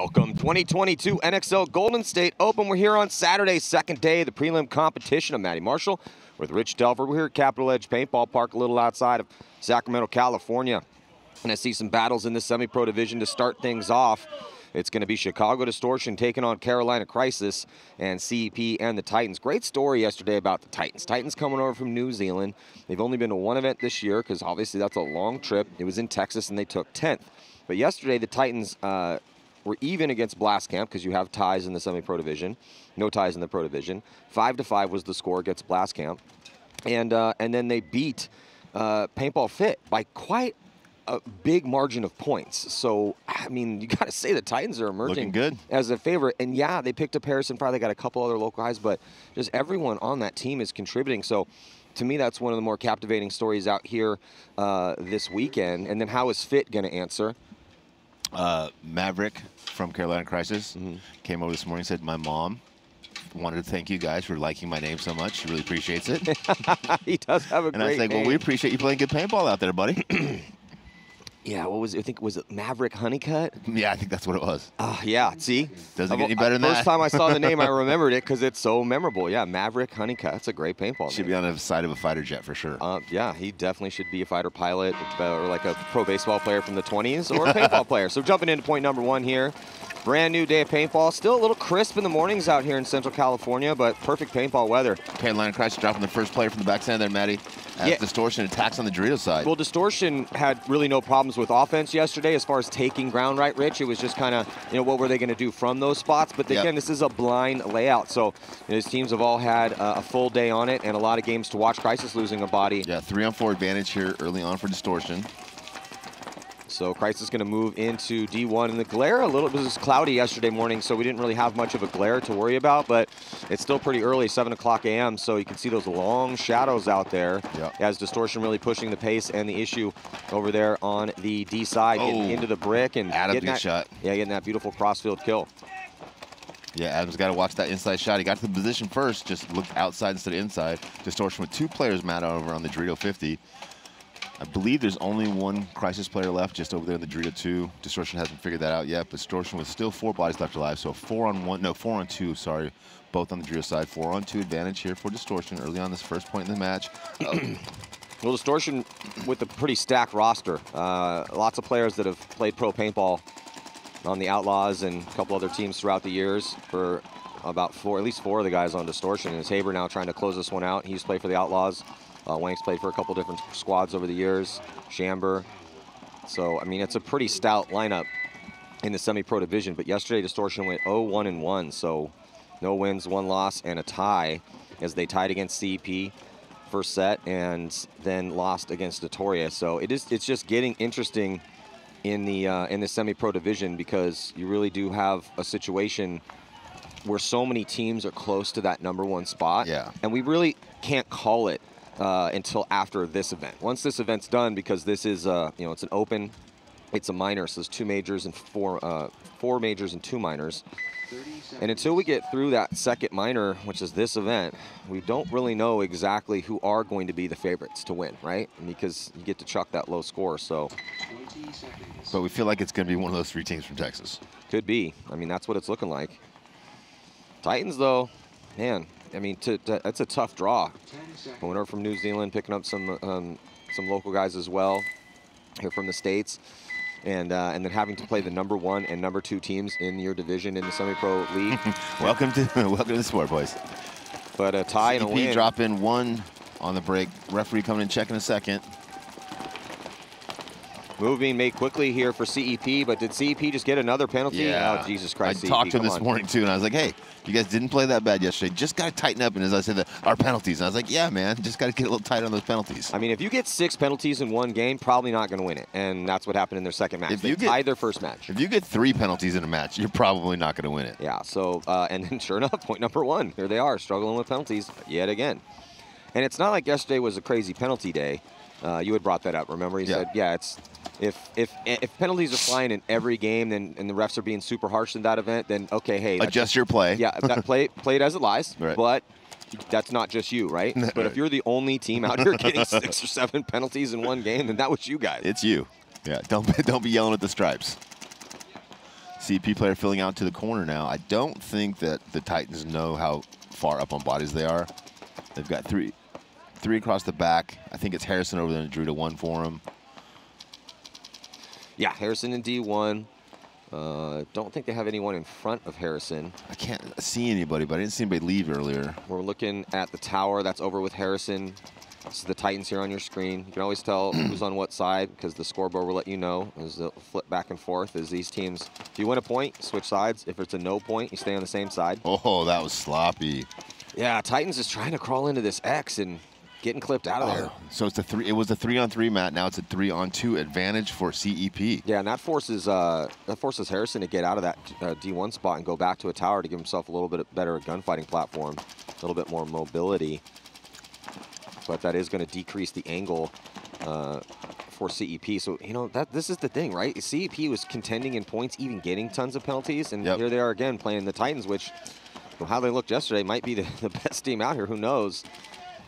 Welcome, 2022 NXL Golden State Open. We're here on Saturday, second day of the prelim competition. I'm Matty Marshall with Rich Delver. We're here at Capitol Edge Paintball Park, a little outside of Sacramento, California. And I see some battles in the semi-pro division to start things off. It's going to be Chicago Distortion taking on Carolina Crisis and CEP and the Titans. Great story yesterday about the Titans. Titans coming over from New Zealand. They've only been to one event this year because obviously that's a long trip. It was in Texas and they took 10th. But yesterday the Titans were even against Blast Camp because you have ties in the semi-pro division. No ties in the pro division. 5-5 was the score against Blast Camp. And then they beat Paintball Fit by quite a big margin of points. So, I mean, you got to say the Titans are emerging good as a favorite. And yeah, they picked up Harrison Fry. They got a couple other local guys, but just everyone on that team is contributing. So, to me, that's one of the more captivating stories out here this weekend. And then how is Fit going to answer? Maverick from Carolina Crisis came over this morning and said, my mom wanted to thank you guys for liking my name so much. She really appreciates it. He does have a and great I was like, name. well, we appreciate you playing good paintball out there, buddy. Yeah, what was it? I think, was it Maverick Honeycutt? Yeah, I think that's what it was. Yeah, see? Doesn't get any better than that. First time I saw the name, I remembered it because it's so memorable. Yeah, Maverick Honeycutt. That's a great paintball Should name. be on the side of a fighter jet for sure. Yeah, he definitely should be a fighter pilot or like a pro baseball player from the 20s or a paintball player. So jumping into point number one here. Brand new day of paintball. Still a little crisp in the mornings out here in Central California, but perfect paintball weather. Carolina Crisis dropping the first player from the backstand there, Matty. As Distortion attacks on the Dorito side. Well, Distortion had really no problems with offense yesterday as far as taking ground, right, Rich? It was just kind of, what were they going to do from those spots? But again, this is a blind layout. So his teams have all had a full day on it and a lot of games to watch. Crisis losing a body. Yeah, 3-on-4 advantage here early on for Distortion. So Crisis is going to move into D1. And the glare it was cloudy yesterday morning, so we didn't really have much of a glare to worry about, but it's still pretty early, 7 o'clock a.m., so you can see those long shadows out there as Distortion really pushing the pace and the issue over there on the D side, getting into the brick and getting that shot. Yeah, getting that beautiful crossfield kill. Yeah, Adam's got to watch that inside shot. He got to the position first, just looked outside instead of inside. Distortion with two players mad over on the Dorito 50. I believe there's only one Crisis player left just over there in the Dorito 2. Distortion hasn't figured that out yet, but Distortion with still 4 bodies left alive, so 4-on-2, sorry, both on the Dorito side. 4-on-2 advantage here for Distortion early on this first point in the match. Well, Distortion with a pretty stacked roster. Lots of players that have played pro paintball on the Outlaws and a couple other teams throughout the years for about at least four of the guys on Distortion. And it's Haber now trying to close this one out. He used to play for the Outlaws. Wank's played for a couple different squads over the years, Chamber. So, I mean, it's a pretty stout lineup in the semi-pro division. But yesterday, Distortion went 0-1-1. So, no wins, 1 loss, and a tie as they tied against CEP first set and then lost against Notoria. So, it's just getting interesting in the semi-pro division because you really do have a situation where so many teams are close to that #1 spot. Yeah. And we really can't call it until after this event. Once this event's done, because this is, it's an open, it's a minor, so there's 2 majors and 4 majors and 2 minors. And until we get through that second minor, which is this event, we don't really know exactly who are going to be the favorites to win, right? Because you get to chuck that low score, so. But we feel like it's going to be one of those 3 teams from Texas. Could be. I mean, that's what it's looking like. Titans, though, man. I mean, that's a tough draw. Going over from New Zealand, picking up some local guys as well here from the States, and then having to play the #1 and #2 teams in your division in the semi-pro league. welcome to the sport, boys. But a tie and a win. Drop in 1 on the break. Referee coming in, checking a second. Move being made quickly here for CEP, but did CEP just get another penalty? Yeah. Oh, Jesus Christ, I CEP, talked to him this come on. morning, too, and I was like, hey, you guys didn't play that bad yesterday. Just got to tighten up. And as I said, our penalties. And I was like, yeah, man, just got to get a little tighter on those penalties. I mean, if you get 6 penalties in one game, probably not going to win it. And that's what happened in their second match. They tied their first match. If you get 3 penalties in a match, you're probably not going to win it. Yeah, so, and then sure enough, point #1. Here they are, struggling with penalties yet again. And it's not like yesterday was a crazy penalty day. You had brought that up, remember? You said, yeah, it's... If penalties are flying in every game and the refs are being super harsh in that event, then okay, hey, adjust your play. Yeah, that play it as it lies. Right. But that's not just you, right? But if you're the only team out here getting 6 or 7 penalties in one game, then that was you guys. It's you. Yeah, don't be yelling at the stripes. CEP player filling out to the corner now. I don't think that the Titans know how far up on bodies they are. They've got three across the back. I think it's Harrison over there in Dorito 1 for him. Yeah, Harrison in D1. Don't think they have anyone in front of Harrison. I can't see anybody, but I didn't see anybody leave earlier. We're looking at the tower. That's over with Harrison. This is the Titans here on your screen. You can always tell who's on what side because the scoreboard will let you know as they'll flip back and forth as these teams. If you win a point, switch sides. If it's a no point, you stay on the same side. Oh, that was sloppy. Yeah, Titans is trying to crawl into this X and getting clipped out of there. So it's it was the 3-on-3 mat. Now it's a 3-on-2 advantage for CEP. Yeah, and that forces Harrison to get out of that D1 spot and go back to a tower to give himself a little bit better gunfighting platform, a little bit more mobility. But that is going to decrease the angle for CEP. So, you know, this is the thing, right? CEP was contending in points, even getting tons of penalties. And here they are again playing the Titans, which, well, how they looked yesterday might be the best team out here. Who knows?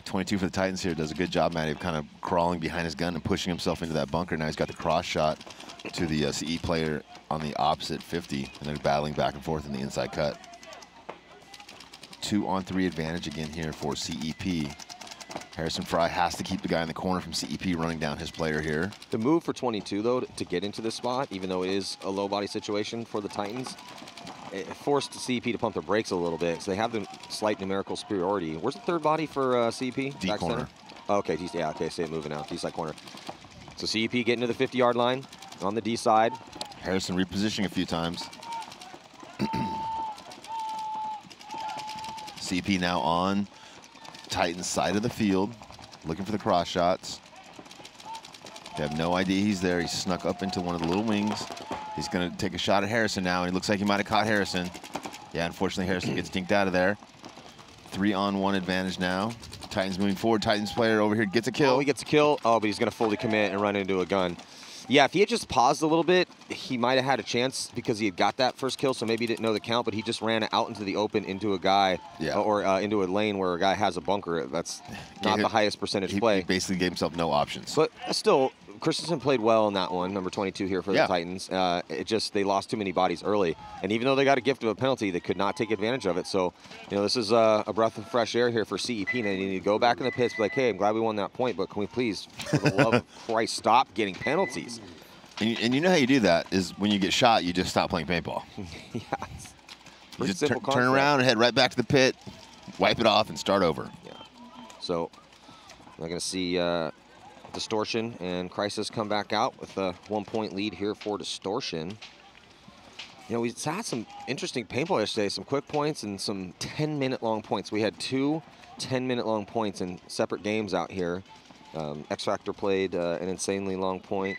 22 for the Titans here does a good job, Matty, of kind of crawling behind his gun and pushing himself into that bunker. Now he's got the cross shot to the CE player on the opposite 50, and they're battling back and forth in the inside cut. 2-on-3 advantage again here for CEP. Harrison Fry has to keep the guy in the corner from CEP running down his player here. The move for 22, though, to get into this spot, even though it is a low body situation for the Titans, it forced CEP to pump their brakes a little bit, so they have the slight numerical superiority. Where's the third body for CEP? D corner. Oh, okay, yeah, okay, see it moving out, D side corner. So CEP getting to the 50-yard line on the D side. Harrison repositioning a few times. CEP now on Titans' side of the field, looking for the cross shots. They have no idea he's there. He snuck up into one of the little wings. He's going to take a shot at Harrison now, and it looks like he might have caught Harrison. Yeah, unfortunately, Harrison gets dinked out of there. 3-on-1 advantage now. Titans moving forward. Titans player over here gets a kill. Oh, he gets a kill. Oh, but he's going to fully commit and run into a gun. Yeah, if he had just paused a little bit, he might have had a chance because he had got that first kill, so maybe he didn't know the count, but he just ran out into the open into a guy or into a lane where a guy has a bunker. That's not the highest percentage play. He basically gave himself no options. But still, Christensen played well in that one, number 22 here for the Titans. They lost too many bodies early. And even though they got a gift of a penalty, they could not take advantage of it. So, you know, this is a breath of fresh air here for CEP. And they need to go back in the pits, be like, hey, I'm glad we won that point, but can we please, for the love of Christ, stop getting penalties? And you know how you do that is when you get shot, you just stop playing paintball. Yeah. You just turn around and head right back to the pit, wipe it off, and start over. Yeah. So we're going to see Distortion and Crisis come back out with a 1-point lead here for Distortion. You know, we had some interesting paintball yesterday, some quick points and some 10-minute long points. We had 2 10-minute long points in separate games out here. X Factor played an insanely long point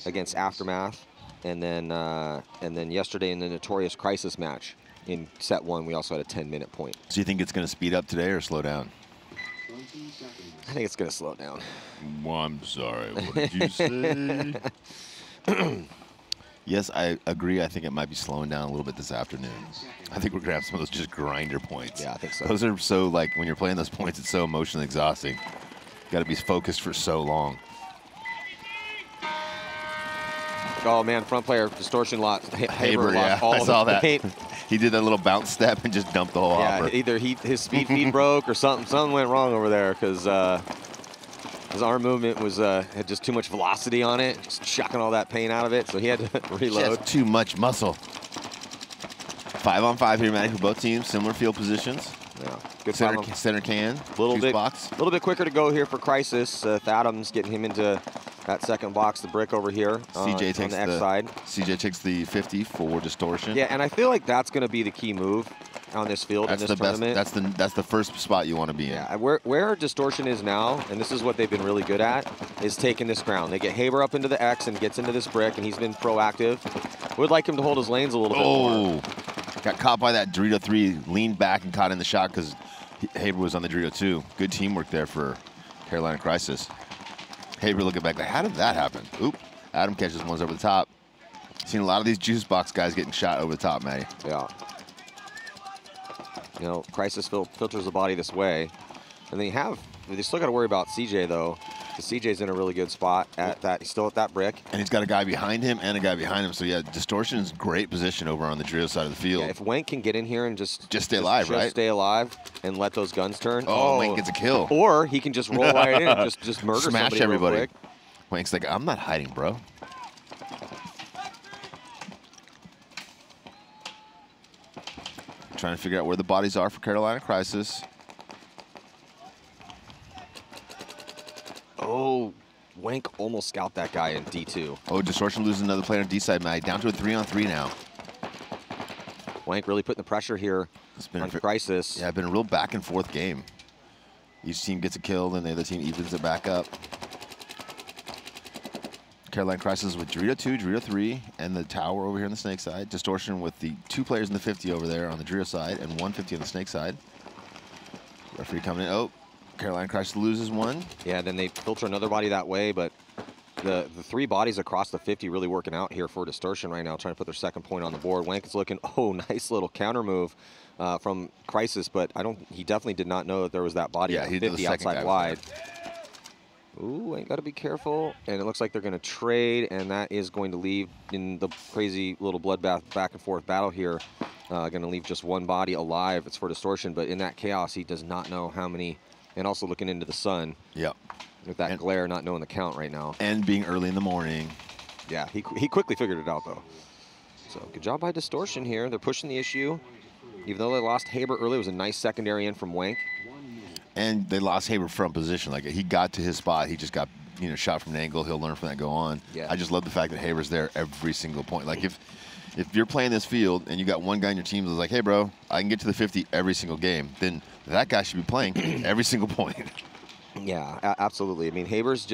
against Aftermath, and then yesterday in the Notorious Crisis match in set 1, we also had a 10-minute point. So you think it's going to speed up today or slow down? I think it's going to slow down. Well, I'm sorry. What did you say? Yes, I agree. I think it might be slowing down a little bit this afternoon. I think we're going to have some of those just grinder points. Yeah, I think so. Those are so, like, when you're playing those points, it's so emotionally exhausting. Got to be focused for so long. Oh, man, front player, Distortion lot. Haber, yeah, I saw that. He did that little bounce step and just dumped the whole hopper. Either his speed feed broke or something went wrong over there because his arm movement was had just too much velocity on it, just chucking all that pain out of it, so he had to reload. Just too much muscle. 5-on-5 here, Matty, for both teams. Similar field positions. Yeah, good center can. A little bit quicker to go here for Crisis. Adams getting him into that second box, the brick over here CJ takes on the X side. CJ takes the 50 for Distortion. Yeah, and I feel like that's going to be the key move on this field in this tournament. That's the first spot you want to be in. Yeah, where Distortion is now, and this is what they've been really good at, is taking this ground. They get Haber up into the X and gets into this brick, and he's been proactive. Would like him to hold his lanes a little bit more. Got caught by that Dorito 3, leaned back and caught in the shot because Haber was on the Dorito 2. Good teamwork there for Carolina Crisis. Haber looking back like, how did that happen? Oop, Adam catches ones over the top. Seen a lot of these juice box guys getting shot over the top, Matty. Yeah. You know, Crisis filters the body this way. And then they still got to worry about CJ, though. CJ's in a really good spot at that. He's still at that brick. And he's got a guy behind him and a guy behind him. So, yeah, Distortion's great position over on the Drio side of the field. Yeah, if Wank can get in here and just stay alive, right? Stay alive and let those guns turn. Oh, Wank gets a kill. Or he can just roll right in and just murder Smash somebody everybody. real quick. Wank's like, I'm not hiding, bro. Trying to figure out where the bodies are for Carolina Crisis. Oh, Wank almost scalped that guy in D2. Oh, Distortion loses another player on D-side, Matt. Down to a 3-on-3 now. Wank really putting the pressure here on Crisis. Yeah, it's been a real back-and-forth game. Each team gets a kill, then the other team evens it back up. Carolina Crisis with Dorito 2, Dorito 3, and the tower over here on the Snake side. Distortion with the 2 players in the 50 over there on the Dorito side and 150 on the Snake side. Referee coming in. Oh, Carolina Crisis loses one. Yeah, then they filter another body that way, but the 3 bodies across the 50 really working out here for Distortion right now, trying to put their second point on the board. Wank is looking, oh, nice little counter move from Crisis, but he definitely did not know that there was that body at 50 outside wide. Ooh, ain't got to be careful. And it looks like they're going to trade, and that is going to leave in the crazy little bloodbath back-and-forth battle here. Going to leave just one body alive. It's for Distortion, but in that chaos, he does not know how many. And also looking into the sun. Yep. With that glare, not knowing the count right now. And being early in the morning. Yeah, he quickly figured it out, though. So good job by Distortion here. They're pushing the issue. Even though they lost Haber early, it was a nice secondary in from Wank. And they lost Haber from position. Like, he got to his spot. He just got, shot from an angle. He'll learn from that, go on. Yeah. I just love the fact that Haber's there every single point. Like, if you're playing this field and you got one guy on your team that's like, hey, bro, I can get to the 50 every single game, then that guy should be playing every single point. Yeah, absolutely. I mean, Haber's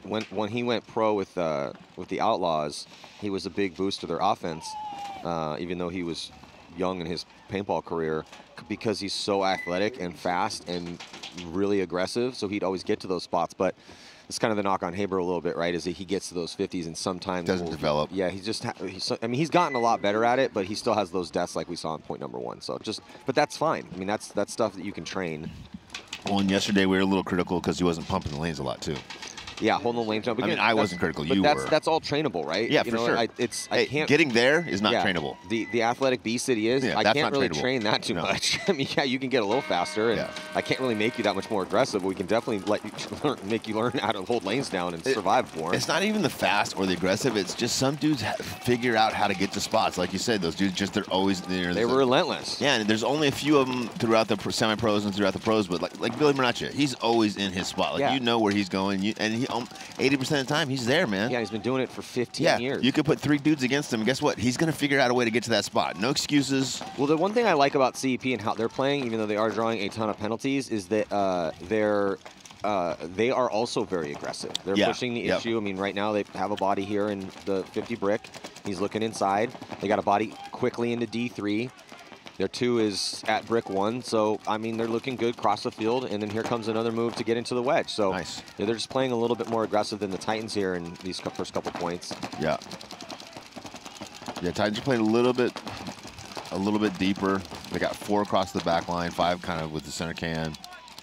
when he went pro with the Outlaws, he was a big boost to their offense, even though he was young in his paintball career, because he's so athletic and fast and really aggressive. So he'd always get to those spots, but it's kind of the knock on Haber a little bit, right? Is that he gets to those 50s and sometimes doesn't develop. Yeah, he's gotten a lot better at it, but he still has those deaths like we saw in point number 1. So but that's fine. I mean, that's stuff that you can train. Well, and yesterday we were a little critical because he wasn't pumping the lanes a lot too. Yeah, holding the lanes up. I mean, I wasn't critical. You were. That's all trainable, right? Yeah, for sure. Getting there is not trainable. The athletic beast that he is, I can't really train that too much. I mean, yeah, you can get a little faster, and I can't really make you that much more aggressive, but we can definitely make you learn how to hold lanes down and survive for him. It's not even the fast or the aggressive. It's just some dudes figure out how to get to spots. Like you said, those dudes they're always there. They were relentless. Yeah, and there's only a few of them throughout the semi-pros and throughout the pros, but like Billy Minaccia, he's always in his spot. Like you know where he's going, and he 80% of the time, he's there, man. Yeah, he's been doing it for 15 years. You could put 3 dudes against him, and guess what? He's going to figure out a way to get to that spot. No excuses. Well, the one thing I like about CEP and how they're playing, even though they are drawing a ton of penalties, is that they are also very aggressive. They're pushing the issue. I mean, right now they have a body here in the 50 brick. He's looking inside. They got a body quickly into D3. Their 2 is at brick 1, so, I mean, they're looking good across the field, and then here comes another move to get into the wedge. So nice. They're just playing a little bit more aggressive than the Titans here in these first couple points. Yeah. Yeah, Titans are playing a little bit deeper. They got 4 across the back line, 5 kind of with the center can.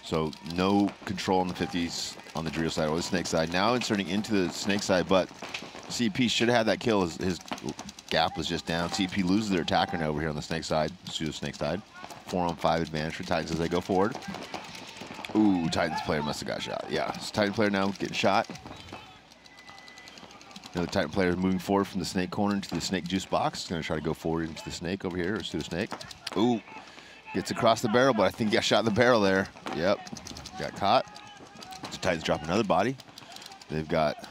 So no control on the 50s on the Drio side or the Snake side. Now inserting into the Snake side, but CP should have had that kill. His gap was just down. CP loses their attacker now over here on the Snake side, pseudo Snake side. 4-on-5 advantage for Titans as they go forward. Ooh, Titans player must have got shot. Yeah, so Titan player now getting shot. Another Titan player is moving forward from the Snake corner into the Snake juice box. He's going to try to go forward into the Snake over here, or pseudo Snake. Ooh, gets across the barrel, but I think he got shot in the barrel there. Yep, got caught. So Titans drop another body. They've got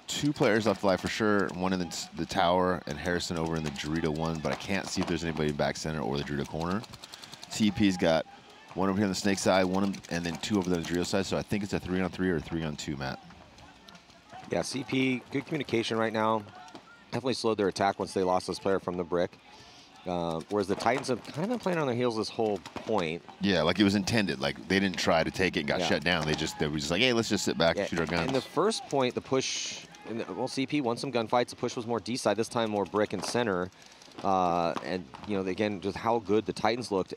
2 players left alive for sure. One in the tower and Harrison over in the Dorito 1, but I can't see if there's anybody in back center or the Dorito corner. CEP's got 1 over here on the Snake side, 1 and then 2 over there on the Dorito side. So I think it's a 3-on-3 or a 3-on-2, Matt. Yeah, CP, good communication right now. Definitely slowed their attack once they lost this player from the brick. Whereas the Titans have kind of been playing on their heels this whole point. Yeah, like it was intended. Like they didn't try to take it and got shut down. They were just like, hey, let's just sit back and shoot our guns. In the first point, the push, CP won some gunfights. The push was more D-side, this time more brick and center. And, again, just how good the Titans looked.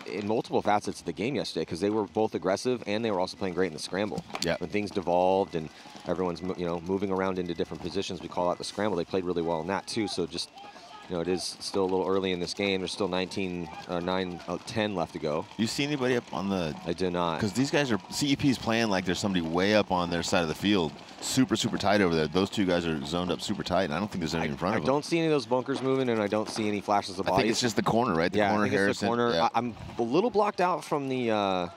in multiple facets of the game yesterday because they were both aggressive and they were also playing great in the scramble. Yeah. When things devolved and everyone's moving around into different positions, we call out the scramble. They played really well in that too. So just it is still a little early in this game. There's still 10 left to go. You see anybody up on the? I do not. Because these guys are CEP's playing like there's somebody way up on their side of the field, super tight over there. Those two guys are zoned up super tight, and I don't think there's any in front of them. I don't see any of those bunkers moving, and I don't see any flashes of bodies. I think it's just the corner, right? The corner, I think Harrison. it's the corner. Yeah. I'm a little blocked out from the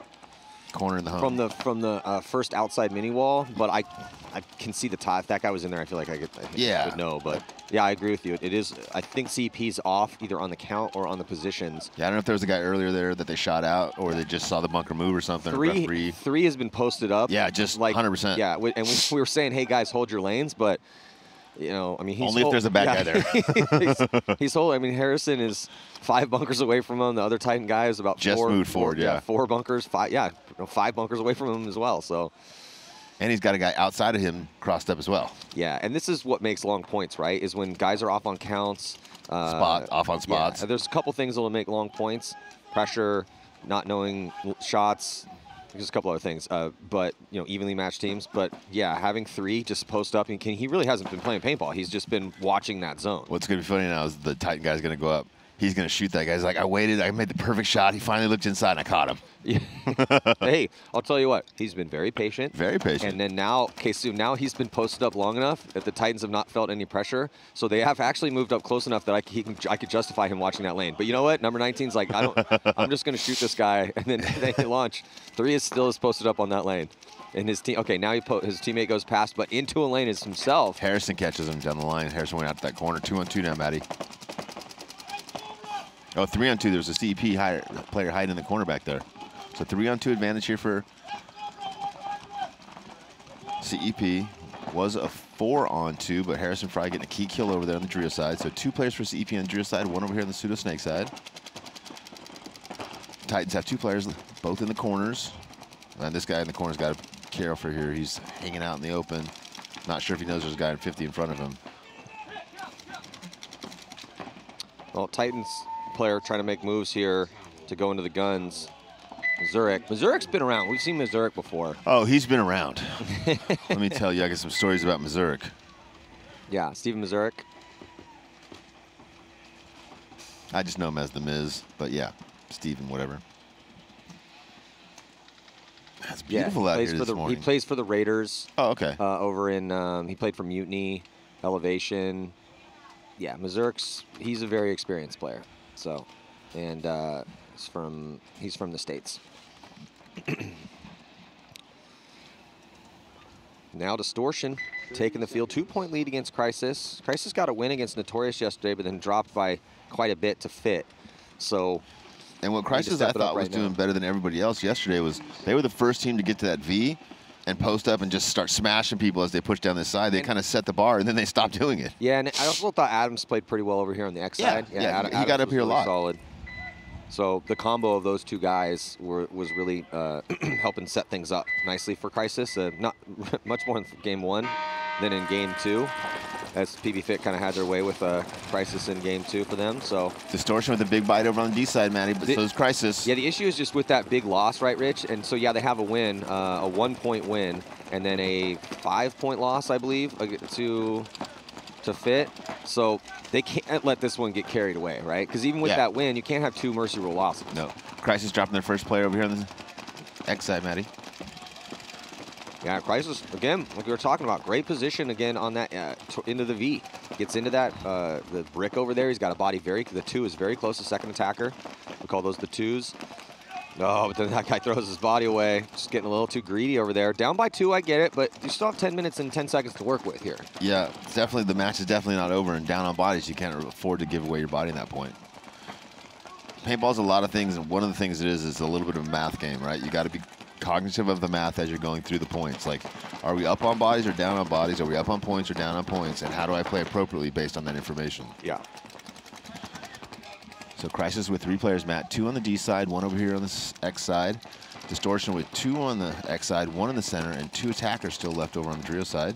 corner in the home. From the first outside mini wall, but I can see the tie. If that guy was in there, I feel like I would know. But yeah, I agree with you. It is. I think CEP's off either on the count or on the positions. Yeah, I don't know if there was a guy earlier there that they shot out, or they just saw the bunker move or something. Three has been posted up. Yeah, just like 100%. Yeah, and we were saying, hey guys, hold your lanes, but I mean, he's only if there's a bad guy there. he's holding. I mean, Harrison is 5 bunkers away from him. The other Titan guy is about just moved forward. Yeah, 4 bunkers. 5 bunkers away from him as well. So. And he's got a guy outside of him crossed up as well. Yeah, and this is what makes long points, right? Is when guys are off on counts. Off on spots. Yeah, there's a couple things that will make long points. Pressure, not knowing shots. There's a couple other things. But, evenly matched teams. But, yeah, having 3 just post up. And he really hasn't been playing paintball. He's just been watching that zone. What's going to be funny now is the Titan guy's going to go up. He's going to shoot that guy. He's like, I waited. I made the perfect shot. He finally looked inside, and I caught him. Yeah. Hey, I'll tell you what. He's been very patient. Very patient. And then now he's been posted up long enough that the Titans have not felt any pressure. So they have actually moved up close enough that I could justify him watching that lane. But you know what? Number 19's like, I'm just going to shoot this guy. And then they launch. 3 is still posted up on that lane. And his team, okay, now his teammate goes past, but into a lane is himself. Harrison catches him down the line. Harrison went out to that corner. 2-on-2 now, Maddie. Oh, 3-on-2. There's a CEP player hiding in the corner back there. So 3-on-2 advantage here for CEP. Was a 4-on-2, but Harrison Fry getting a key kill over there on the Drio side. So 2 players for CEP on the Drio side, 1 over here on the Pseudo Snake side. Titans have 2 players, both in the corners. And this guy in the corner's got a carry for here. He's hanging out in the open. Not sure if he knows there's a guy in 50 in front of him. Well, Titans player trying to make moves here to go into the guns. Mazurik's been around. We've seen Mazurik before. Oh, he's been around. Let me tell you, I got some stories about Mazurik. Yeah, Steven Mazurik. I just know him as the Miz, but yeah, Steven, whatever. That's beautiful out here this morning. He plays for the Raiders. Oh, okay. Over in, he played for Mutiny, Elevation. Yeah, he's a very experienced player. So, and he's from the States. Now Distortion taking the field, 2-point lead against Crisis. Crisis got a win against Notorious yesterday, but then dropped by quite a bit to Fit. So. And what Crisis I thought was doing better than everybody else yesterday was they were the first team to get to that V and post up and just start smashing people as they push down this side. They kind of set the bar, and then they stopped doing it. Yeah, and I also thought Adams played pretty well over here on the X side. Yeah, Adams he got up here really a lot. Solid. So the combo of those 2 guys was really helping set things up nicely for Crisis. Not much more in Game 1 than in Game 2. As PB Fit kind of had their way with Crisis in Game 2 for them. So Distortion with a big bite over on the D side, Matty, but so is Crisis. Yeah, the issue is just with that big loss, right, Rich? And so, yeah, they have a win, a 1-point win, and then a 5-point loss, I believe, to Fit. So they can't let this one get carried away, right? Because even with that win, you can't have 2 Mercy Rule losses. No. Crisis dropping their first player over here on the X side, Matty. Yeah, Crisis, again, like we were talking about, great position again on that, into the V. Gets into that, the brick over there. He's got a body the 2 is very close to second attacker. We call those the 2s. Oh, but then that guy throws his body away. Just getting a little too greedy over there. Down by 2, I get it, but you still have 10 minutes and 10 seconds to work with here. Yeah, definitely the match is definitely not over, and down on bodies, you can't afford to give away your body at that point. Paintball's a lot of things, and one of the things it is a little bit of a math game, right? You got to be cognitive of the math as you're going through the points. Like, are we up on bodies or down on bodies? Are we up on points or down on points? And how do I play appropriately based on that information? Yeah. So Crisis with 3 players, Matt. 2 on the D side, 1 over here on the X side. Distortion with 2 on the X side, 1 in the center, and 2 attackers still left over on the Drio side.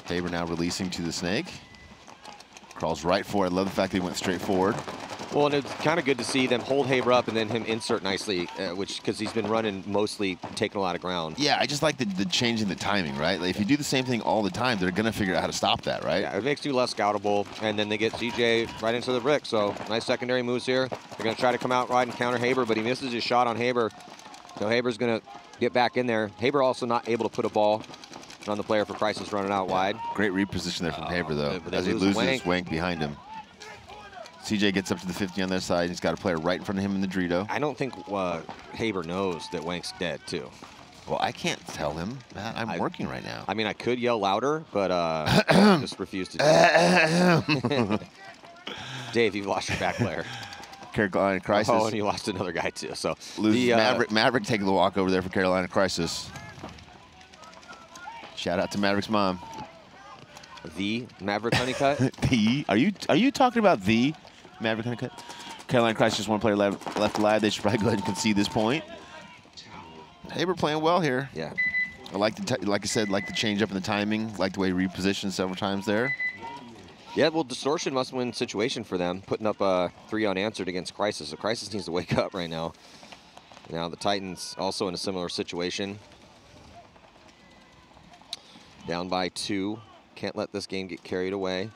Haber now releasing to the Snake. Crawls right forward. I love the fact that he went straight forward. Well, and it's kind of good to see them hold Haber up and then him insert nicely, because he's been running mostly taking a lot of ground. Yeah, I just like the change in the timing, right? Like if you do the same thing all the time, they're going to figure out how to stop that, right? Yeah, it makes you less scoutable, and then they get CJ right into the brick. So nice secondary moves here. They're going to try to come out right and counter Haber, but he misses his shot on Haber. So Haber's going to get back in there. Haber also not able to put a ball on the player for Crisis running out wide. Great reposition there from Haber, though, as he loses Wank behind him. CJ gets up to the 50 on their side. He's got a player right in front of him in the Dorito. I don't think Haber knows that Wank's dead, too. Well, I can't tell him that. I'm working right now. I mean, I could yell louder, but just refuse to do it. Dave, you've lost your back player. Carolina Crisis. Oh, and you lost another guy, too. So Maverick taking the walk over there for Carolina Crisis. Shout out to Maverick's mom. The Maverick Honeycutt? Are you talking about the Maverick Honeycutt? Carolina Crisis just one player left alive. They should probably go ahead and concede this point. Haber playing well here. Yeah. I like like I said, like the change up in the timing, like the way he repositioned several times there. Yeah, well, Distortion must win situation for them, putting up a 3 unanswered against Crisis. So Crisis needs to wake up right now. Now the Titans also in a similar situation. Down by 2. Can't let this game get carried away.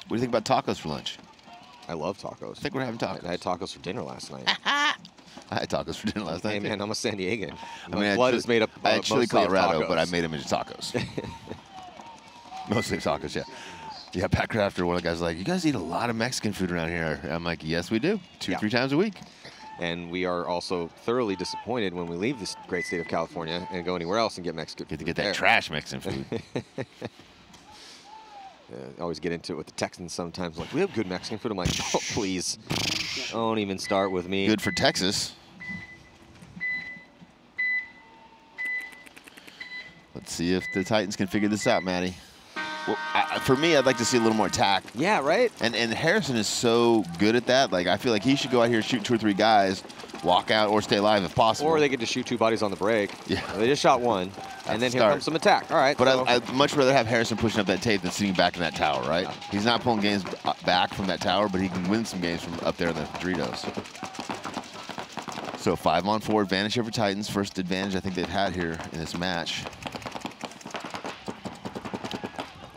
What do you think about tacos for lunch? I love tacos. I think we're having tacos. I had tacos for dinner last night. I had tacos for dinner last night. Hey, man, I'm a San Diegan. I mean, blood is made up I had chili Colorado, but I tacos. made them into tacos. Mostly tacos, yeah. Yeah, back after one of the guys was like, you guys eat a lot of Mexican food around here. I'm like, yes, we do. 2-3 times a week. And we are also thoroughly disappointed when we leave this great state of California and go anywhere else and get Mexican food. Get to get that trash Mexican food. Always get into it with the Texans sometimes. Like, we have good Mexican food. I'm like, oh, please. Don't even start with me. Good for Texas. Let's see if the Titans can figure this out, Matty. Well, for me, I'd like to see a little more attack. Yeah, right? And Harrison is so good at that. Like, I feel like he should go out here, shoot 2 or 3 guys, walk out, or stay alive if possible. Or they get to shoot 2 bodies on the break. Yeah. They just shot 1. And then here comes some attack. All right. But so I'd much rather have Harrison pushing up that tape than sitting back in that tower, right? Yeah. He's not pulling games back from that tower, but he can win some games from up there in the Doritos. So 5-on-4 advantage here for Titans. First advantage I think they've had here in this match.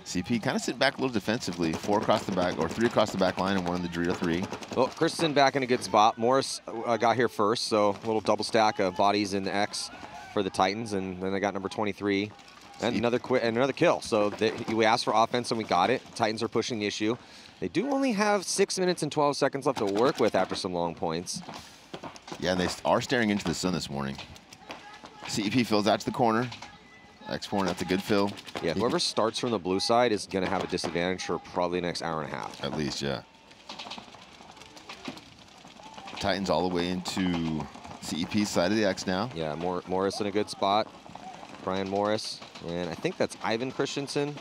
CP kind of sitting back a little defensively. 4 across the back, or 3 across the back line, and 1 in the Dorito 3. Well, Christensen back in a good spot. Morris got here first, so a little double stack of bodies in the X for the Titans, and then they got number 23 and another kill. So we asked for offense and we got it. Titans are pushing the issue. They do only have 6 minutes and 12 seconds left to work with after some long points. Yeah, and they are staring into the sun this morning. CEP fills out to the corner. X4, that's a good fill. Yeah, whoever starts from the blue side is going to have a disadvantage for probably the next hour and a half. At least, yeah. Titans all the way into CEP's side of the X now. Yeah, Morris in a good spot. Brian Morris. And I think that's Ivan Christensen.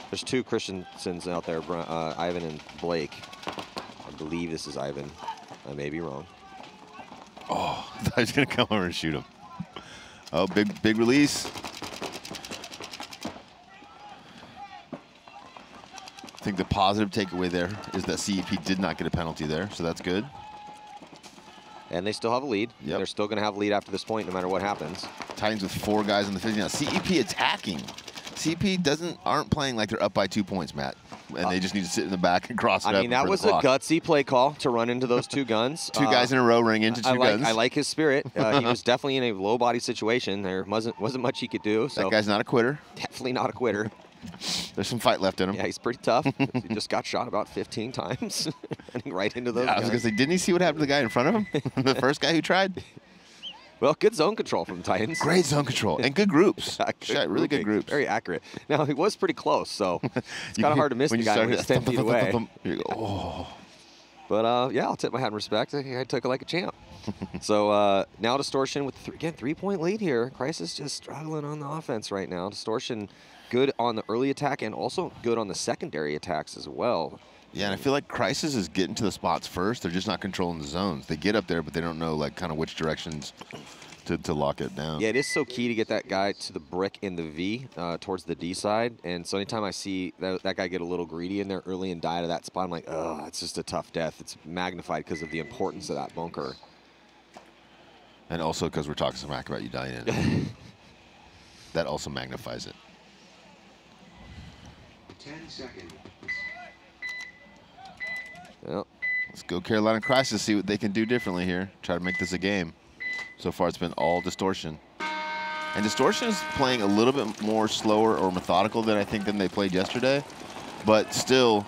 There's 2 Christensens out there, Ivan and Blake. I believe this is Ivan. I may be wrong. Oh, I thought he was going to come over and shoot him. Oh, big release. I think the positive takeaway there is that CEP did not get a penalty there, so that's good. And they still have a lead. Yep. They're still going to have a lead after this point, no matter what happens. Titans with 4 guys in the 50. Now, CEP attacking. CEP aren't playing like they're up by 2 points, Matt. And they just need to sit in the back and cross it up. I mean, that was a gutsy play call to run into those 2 guns. 2 guys in a row running into 2 guns. I like his spirit. He was definitely in a low body situation. There wasn't much he could do. So that guy's not a quitter. Definitely not a quitter. There's some fight left in him. Yeah, he's pretty tough. He just got shot about 15 times. Running right into those guys. I was going to say, didn't he see what happened to the guy in front of him? The first guy who tried? Well, good zone control from the Titans. Great zone control. And good groups. Really good groups. Very accurate. Now, he was pretty close, so it's kind of hard to miss the guy when he's 10 feet away. You go, oh. But, yeah, I'll tip my hat in respect. I took it like a champ. So now Distortion with, again, 3-point lead here. Crisis just struggling on the offense right now. Distortion good on the early attack and also good on the secondary attacks as well. Yeah, and I feel like Crisis is getting to the spots first. They're just not controlling the zones. They get up there, but they don't know, like, kind of which directions to lock it down. Yeah, it is so key to get that guy to the brick in the V towards the D side. And so anytime I see that guy get a little greedy in there early and die to that spot, I'm like, oh, it's just a tough death. It's magnified because of the importance of that bunker. And also because we're talking smack about you dying in it. That also magnifies it. 10 seconds. Well, let's go Carolina Crisis, see what they can do differently here. Try to make this a game. So far, it's been all Distortion. And Distortion is playing a little bit more slower or methodical than I think than they played yesterday. But still,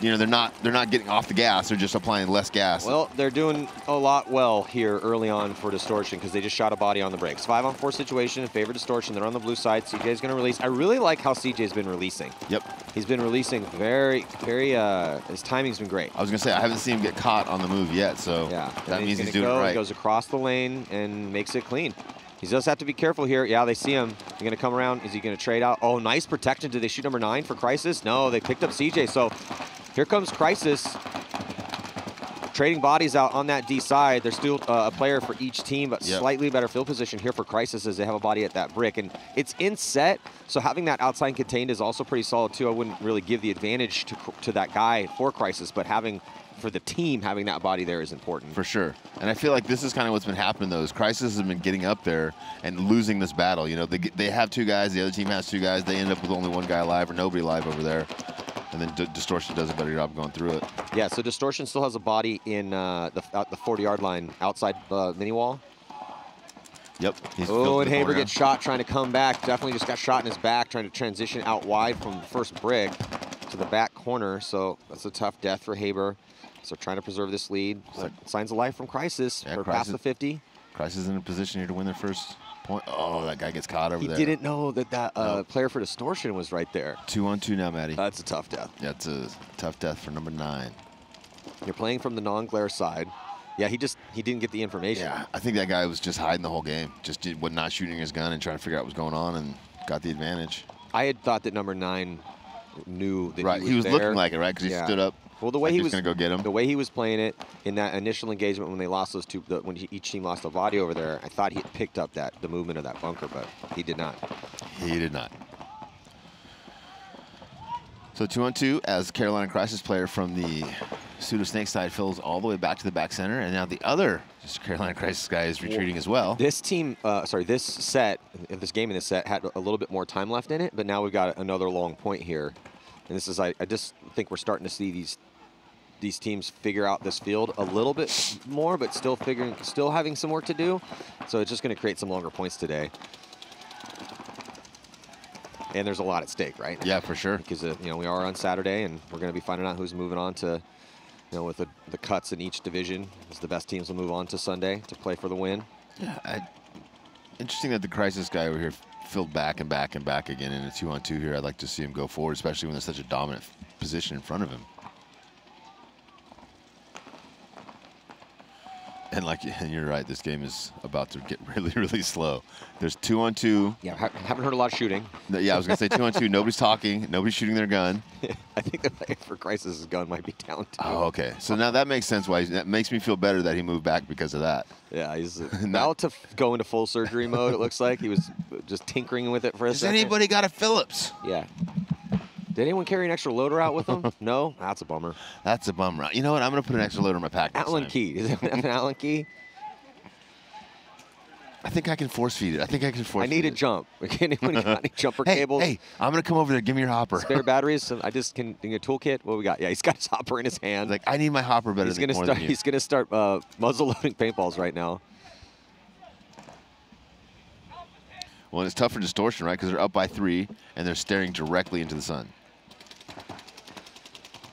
you know, they're not getting off the gas. They're just applying less gas. well, they're doing a lot well here early on for Distortion because they just shot a body on the brakes. 5-on-4 situation in favor of Distortion. They're on the blue side. CJ's going to release. I really like how CJ's been releasing. Yep. He's been releasing very, his timing's been great. I was going to say, I haven't seen him get caught on the move yet, so Yeah, that means he's gonna doing it right. He goes across the lane and makes it clean. He does have to be careful here. Yeah, they see him. He's going to come around. Is he going to trade out? Oh, nice protection. Did they shoot number 9 for Crisis? No, they picked up CJ. So here comes Crisis. Trading bodies out on that D side. There's still a player for each team, but slightly better field position here for Crisis as they have a body at that brick. And it's in set, so having that outside contained is also pretty solid too. I wouldn't really give the advantage to that guy for Crisis, but for the team, having that body there is important. For sure. And I feel like this is kind of what's been happening, though, is Crisis has been getting up there and losing this battle. You know, they have 2 guys, the other team has 2 guys. They end up with only 1 guy alive or nobody alive over there. And then Distortion does a better job going through it. Yeah, so Distortion still has a body in the 40-yard line outside mini wall. Yep. Oh, and Haber gets shot trying to come back. Definitely just got shot in his back, trying to transition out wide from the first brick to the back corner. So that's a tough death for Haber. So trying to preserve this lead. Signs of life from Crisis for past the 50. Crisis in a position here to win their first point. Oh, that guy gets caught over there. He didn't know that player for Distortion was right there. 2-on-2 now, Maddie. That's a tough death. Yeah, it's a tough death for number 9. You're playing from the non-glare side. Yeah, he didn't get the information. Yeah, I think that guy was just hiding the whole game. Just was not shooting his gun and trying to figure out what was going on and got the advantage. I had thought that number 9 knew that he was there. looking like it, right? Because he stood up. Well, the way he was going to go get him. The way he was playing it in that initial engagement when they lost those 2, when each team lost a body over there, I thought he had picked up the movement of that bunker, but he did not. He did not. So 2-on-2 as Carolina Crisis player from the Pseudo Snake side fills all the way back to the back center, and now the other Carolina Crisis guy is retreating as well. This team, this set, this game in this set had a little bit more time left in it, but now we've got another long point here. And this is, I just think we're starting to see these teams figure out this field a little bit more, but still having some work to do. So it's just going to create some longer points today. And there's a lot at stake, right? Yeah, for sure. Because we are on Saturday, and we're going to be finding out who's moving on to, with the cuts in each division, as the best teams will move on to Sunday to play for the win. Yeah, interesting that the Crisis guy over here filled back and back and back again in a 2-on-2 here. I'd like to see him go forward, especially when there's such a dominant position in front of him. And you're right, this game is about to get really, really slow. There's 2-on-2. Yeah, haven't heard a lot of shooting. Yeah, I was going to say 2-on-2. Nobody's talking. Nobody's shooting their gun. I think the player for Crisis's gun might be down too. Oh, okay. So now that makes sense why that makes me feel better that he moved back because of that. Yeah, he's about to go into full surgery mode, it looks like. He was just tinkering with it for a second. Has anybody got a Phillips? Yeah. Did anyone carry an extra loader out with them? No? That's a bummer. That's a bummer. You know what? I'm going to put an extra loader in my pack next Allen time. key. Does anyone have an Allen key? I think I can force feed it. I need a jump. Anyone got any jumper cables? Hey, I'm going to come over there. Give me your hopper. Spare batteries? So I just can a toolkit? What we got? Yeah, he's got his hopper in his hand. Like, I need my hopper better than more than you. He's going to start muzzle loading paintballs right now. Well, it's tough for Distortion, right? Because they're up by 3, and they're staring directly into the sun.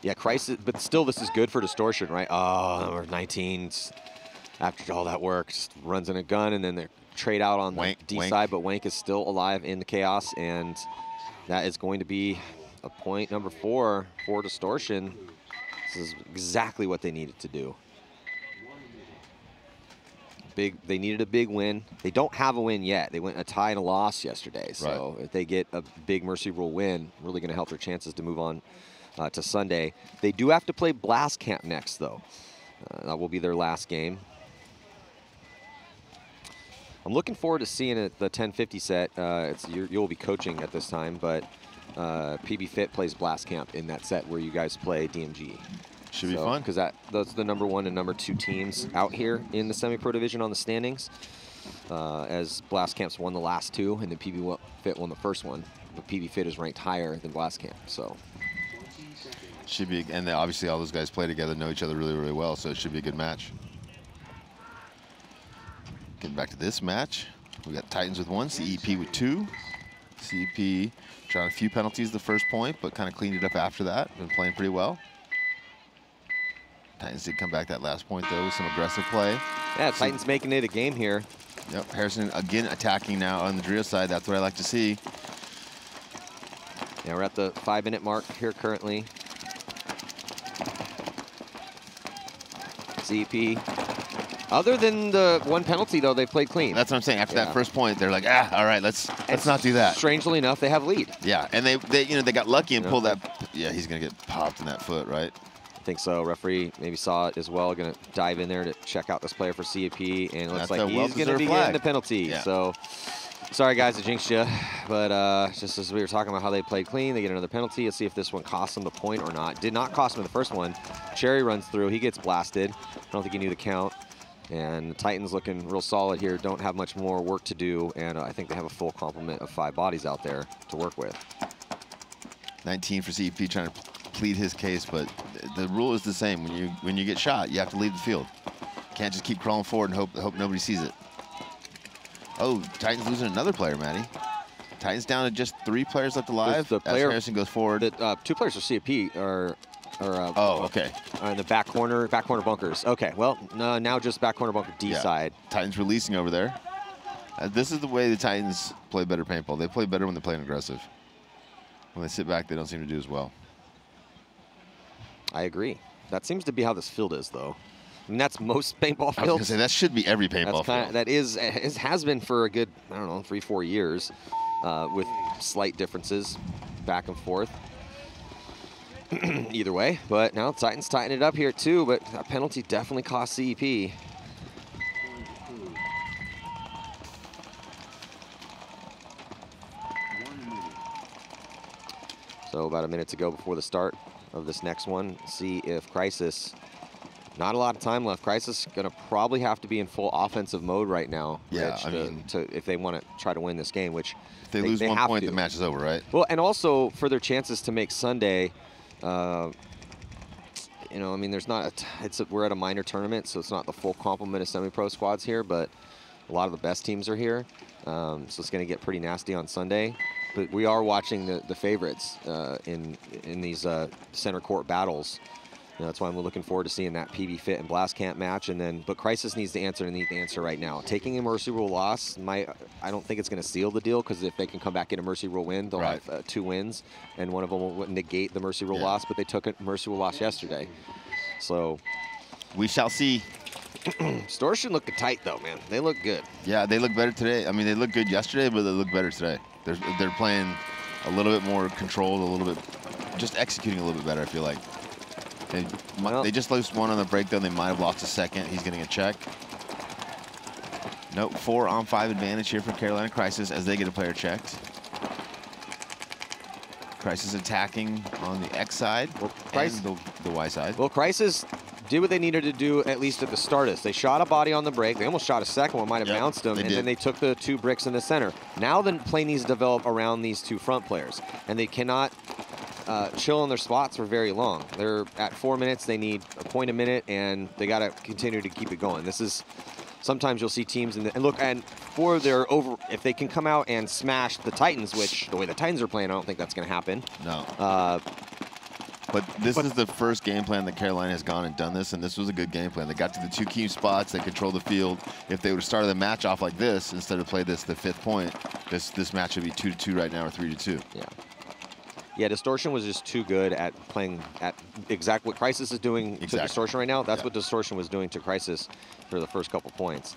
Yeah, Crisis, but still this is good for Distortion, right? Oh, number 19, after all that work, just runs in a gun, and then they trade out on the D side, but Wank is still alive in the chaos, and that is going to be a point number 4 for Distortion. This is exactly what they needed to do. They needed a big win. They don't have a win yet. They went a tie and a loss yesterday, so if they get a big Mercy Rule win, really going to help their chances to move on to Sunday. They do have to play Blast Camp next, though. That will be their last game. I'm looking forward to seeing it, the 1050 set. You'll be coaching at this time, but PB Fit plays Blast Camp in that set where you guys play DMG. Should be fun. Because that's the #1 and #2 teams out here in the semi-pro division on the standings. As Blast Camp's won the last 2, and then PB Fit won the first one. But PB Fit is ranked higher than Blast Camp, so. Should be, and obviously all those guys play together, know each other really, really well, so it should be a good match. Getting back to this match, we got Titans with 1, CEP with 2. CEP tried a few penalties the first point, but kind of cleaned it up after that. Been playing pretty well. Titans did come back that last point, though, with some aggressive play. Yeah, Titans making it a game here. Yep, Harrison again attacking now on the Drio side. That's what I like to see. Yeah, we're at the 5-minute mark here currently. CEP. Other than the 1 penalty, though, they played clean. That's what I'm saying. After that first point, they're like, all right, let's not do that. Strangely enough, they have lead. Yeah, and they got lucky and pulled that. Yeah, he's gonna get popped in that foot, right? I think so. Referee maybe saw it as well. Going to dive in there to check out this player for CEP, and it looks like he's going to be getting the penalty. Yeah. So, sorry guys, I jinxed you. But just as we were talking about how they played clean, they get another penalty. Let's see if this one costs them the point or not. Did not cost him the first one. Cherry runs through. He gets blasted. I don't think he knew the count. And the Titans looking real solid here. Don't have much more work to do, and I think they have a full complement of 5 bodies out there to work with. 19 for CEP trying to plead his case, but the rule is the same. When you get shot, you have to leave the field. Can't just keep crawling forward and hope nobody sees it. Oh, Titans losing another player, Matty. Titans down to just 3 players left alive. The player, as Harrison goes forward. 2 players for CEP are okay. In the back corner bunkers. Okay, well, now just back corner bunker D side. Titans releasing over there. This is the way the Titans play better paintball. They play better when they're playing aggressive. When they sit back, they don't seem to do as well. I agree. That seems to be how this field is, though. I mean, that's most paintball fields. I was going to say, that should be every paintball field. That has been for a good, I don't know, 3-4 years, with slight differences back and forth. Either way, but now Titans tighten it up here too, but that penalty definitely cost CEP. So about a minute to go before the start of this next one. See if Crisis, not a lot of time left. Crisis gonna probably have to be in full offensive mode right now. Yeah, Rich, I mean, if they want to try to win this game, which if they lose 1 point, the match is over, right? Well, and also for their chances to make Sunday, you know, I mean, there's not we're at a minor tournament, so it's not the full complement of semi-pro squads here, but a lot of the best teams are here. So it's going to get pretty nasty on Sunday. But we are watching the favorites in these center court battles. You know, that's why I'm looking forward to seeing that PB Fit and Blast Camp match. But Crisis needs to answer, and need the answer right now. Taking a mercy rule loss, I don't think it's going to seal the deal, because if they can come back and get a mercy rule win, they'll have 2 wins, and one of them will negate the mercy rule loss. But they took a mercy rule loss yesterday, so we shall see. Distortion looked tight though, man. They look good. Yeah, they look better today. I mean, they look good yesterday, but they look better today. They're playing a little bit more controlled, a little bit, just executing a little bit better, I feel like. They just lost 1 on the breakdown. They might have lost a second. He's getting a check. Nope, 4-on-5 advantage here for Carolina Crisis as they get a player checked. Crisis attacking on the X side, and the Y side. Well, Crisis did what they needed to do, at least at the start. They shot a body on the break. They almost shot a second one, might have bounced them, and then they took the 2 bricks in the center. Now the play needs to develop around these 2 front players, and they cannot chill in their spots for very long. They're at 4 minutes. They need a point a minute, and they got to continue to keep it going. This is sometimes you'll see teams if they can come out and smash the Titans, which the way the Titans are playing, I don't think that's going to happen. No. But this is the first game plan that Carolina has gone and done this, and this was a good game plan. They got to the 2 key spots. They controlled the field. If they would have started the match off like this instead of play this the 5th point, this match would be 2-2 right now, or 3-2. Yeah. Yeah, Distortion was just too good at playing at exactly what Crisis is doing to Distortion right now. That's what Distortion was doing to Crisis for the first couple points.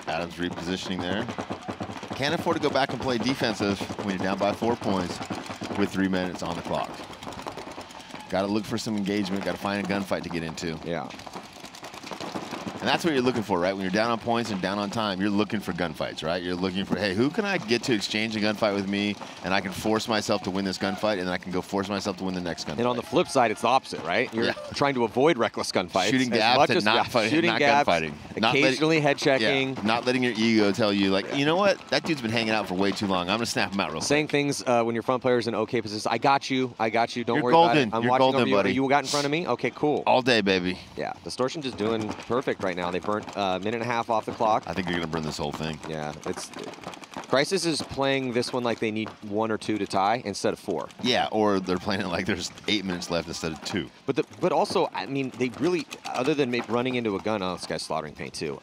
Adams repositioning there. Can't afford to go back and play defensive when you're down by 4 points with 3 minutes on the clock. Got to look for some engagement. Got to find a gunfight to get into. Yeah. And And that's what you're looking for, right? When you're down on points and down on time, you're looking for gunfights, right? You're looking for, hey, who can I get to exchange a gunfight with me, and I can force myself to win this gunfight, and then I can go force myself to win the next gunfight. And on the flip side, it's the opposite, right? You're trying to avoid reckless gunfights. Shooting gaps and not gunfighting. Occasionally head checking. Yeah, not letting your ego tell you, like, you know what? That dude's been hanging out for way too long. I'm going to snap him out real quick. Saying things when your front player's in okay position. I got you. I got you. Don't You're worry golden. about it. I'm You're watching golden, over you. buddy. You got in front of me? Okay, cool. All day, baby. Yeah, Distortion just doing perfect right now. They burnt a minute and a half off the clock. I think you're going to burn this whole thing. Yeah, Crisis is playing this one like they need 1 or 2 to tie instead of 4. Yeah, or they're playing it like there's 8 minutes left instead of 2. But also, I mean, they really, other than running into a gun, this guy's slaughtering paint too.